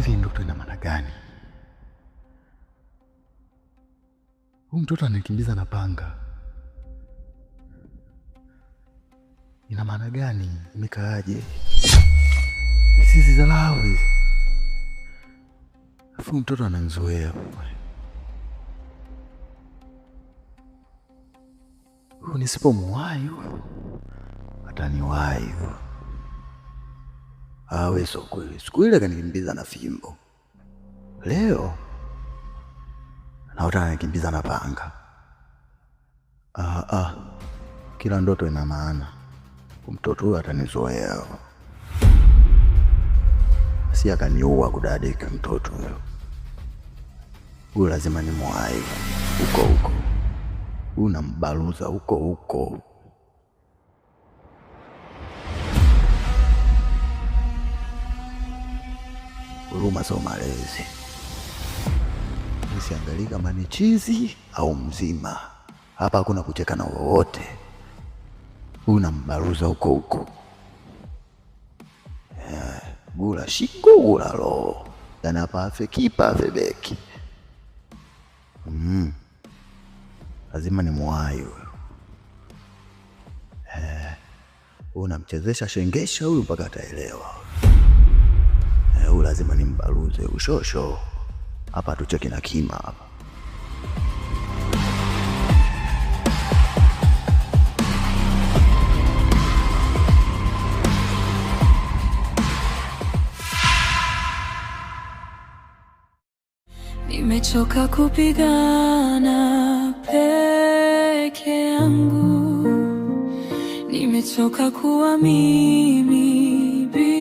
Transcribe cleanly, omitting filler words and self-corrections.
Hivi ndoto ina maana gani? Huyu mtoto ananikimbiza na panga. Ina maana gani? Imekaaje? Sisi dharau hizi. Afu mtoto ananizoea. Huyu nisipomwahi huyu ataniwahi huyu. Awe so kweli. Siku ile kanikimbiza na fimbo. Leo naota ananikimbiza na panga. Kila ndoto ina maana. Mtoto huyu atanizoea. Si akaniua kudadika mtoto huyo. Huyu lazima nimwahi huko. Unambaluza huko. Huruma sio malezi. Usiangalie kama ni chizi au mzima. Hapa hakuna kucheka na wowote. Unambaluza huko. Gula shiko gula lo. Yana pafe kipa afe beki. Lazima ni muwai huyo. Unamchezesha shengesha huyu mpaka ataelewa. Huyu lazima nimbaluze ushosho. Hapa tucheki na kima hapa. Nimechoka kupigana peke yangu. Nimechoka kuwa mimi